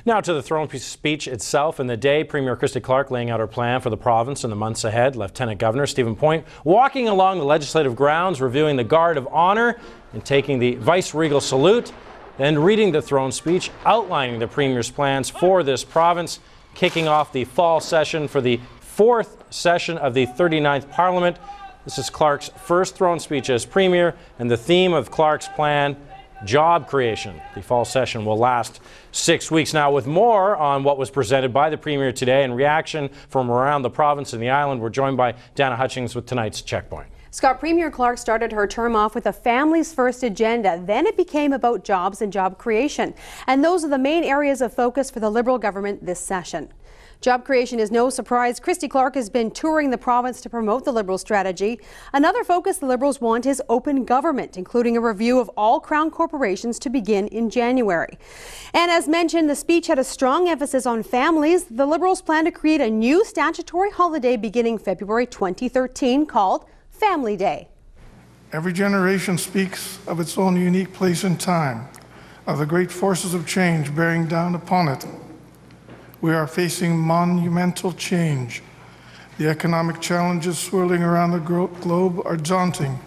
Now to the throne speech itself. In the day, Premier Christy Clark laying out her plan for the province in the months ahead. Lieutenant Governor Stephen Point walking along the legislative grounds, reviewing the Guard of Honour and taking the vice-regal salute, then reading the throne speech, outlining the Premier's plans for this province, kicking off the fall session for the fourth session of the 39th Parliament. This is Clark's first throne speech as Premier, and the theme of Clark's plan, job creation. The fall session will last 6 weeks. Now, with more on what was presented by the Premier today and reaction from around the province and the island, we're joined by Dana Hutchings with tonight's Checkpoint. Scott, Premier Clark started her term off with a families first agenda. Then it became about jobs and job creation. And those are the main areas of focus for the Liberal government this session. Job creation is no surprise. Christy Clark has been touring the province to promote the Liberal strategy. Another focus the Liberals want is open government, including a review of all Crown corporations to begin in January. And as mentioned, the speech had a strong emphasis on families. The Liberals plan to create a new statutory holiday beginning February 2013 called Family Day. Every generation speaks of its own unique place in time, of the great forces of change bearing down upon it. We are facing monumental change. The economic challenges swirling around the globe are daunting.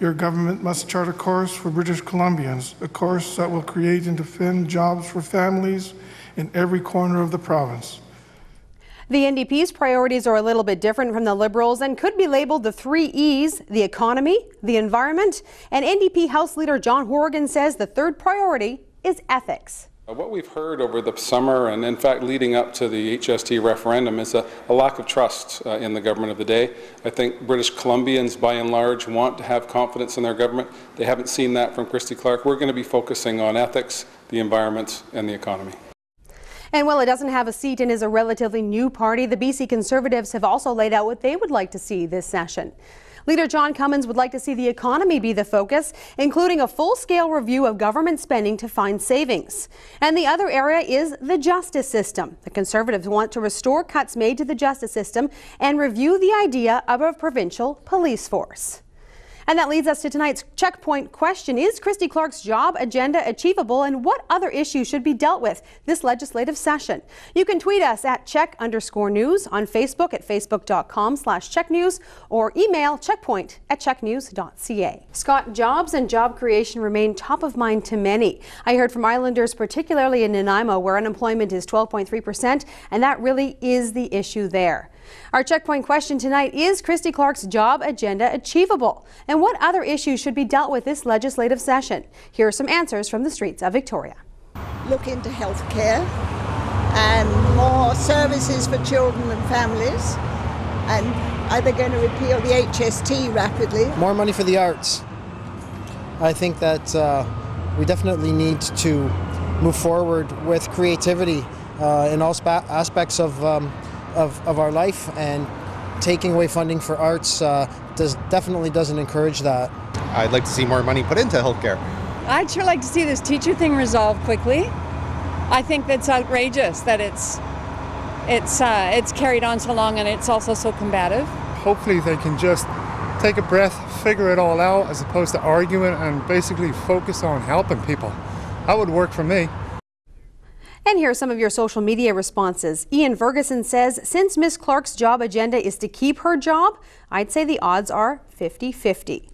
Your government must chart a course for British Columbians, a course that will create and defend jobs for families in every corner of the province. The NDP's priorities are a little bit different from the Liberals and could be labelled the 3 E's: the economy, the environment, and NDP House Leader John Horgan says the third priority is ethics. What we've heard over the summer and in fact leading up to the HST referendum is a lack of trust in the government of the day. I think British Columbians by and large want to have confidence in their government. They haven't seen that from Christy Clark. We're going to be focusing on ethics, the environment and the economy. And while it doesn't have a seat and is a relatively new party, the BC Conservatives have also laid out what they would like to see this session. Leader John Cummins would like to see the economy be the focus, including a full-scale review of government spending to find savings. And the other area is the justice system. The Conservatives want to restore cuts made to the justice system and review the idea of a provincial police force. And that leads us to tonight's checkpoint question. Is Christy Clark's job agenda achievable, and what other issues should be dealt with this legislative session? You can tweet us at @check_news, on Facebook at facebook.com/checknews, or email checkpoint@checknews.ca. Scott, jobs and job creation remain top of mind to many. I heard from Islanders, particularly in Nanaimo, where unemployment is 12.3%, and that really is the issue there. Our checkpoint question tonight: is Christy Clark's job agenda achievable? And what other issues should be dealt with this legislative session? Here are some answers from the streets of Victoria. Look into health care and more services for children and families. And are they going to repeal the HST rapidly? More money for the arts. I think that we definitely need to move forward with creativity in all aspects of our life, and taking away funding for arts definitely doesn't encourage that. I'd like to see more money put into healthcare. I'd sure like to see this teacher thing resolved quickly. I think that's outrageous that it's carried on so long, and it's also so combative. Hopefully they can just take a breath, figure it all out, as opposed to arguing, and basically focus on helping people. That would work for me. And here are some of your social media responses. Ian Ferguson says, since Miss Clark's job agenda is to keep her job, I'd say the odds are 50-50.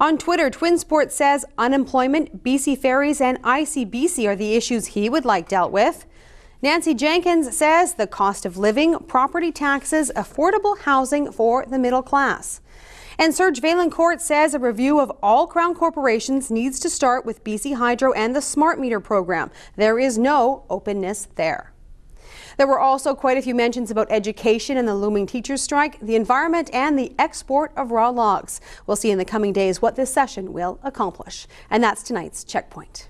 On Twitter, Twin Sports says unemployment, BC Ferries and ICBC are the issues he would like dealt with. Nancy Jenkins says the cost of living, property taxes, affordable housing for the middle class. And Serge Vaillancourt says a review of all Crown corporations needs to start with BC Hydro and the Smart Meter program. There is no openness there. There were also quite a few mentions about education and the looming teachers' strike, the environment and the export of raw logs. We'll see in the coming days what this session will accomplish. And that's tonight's Checkpoint.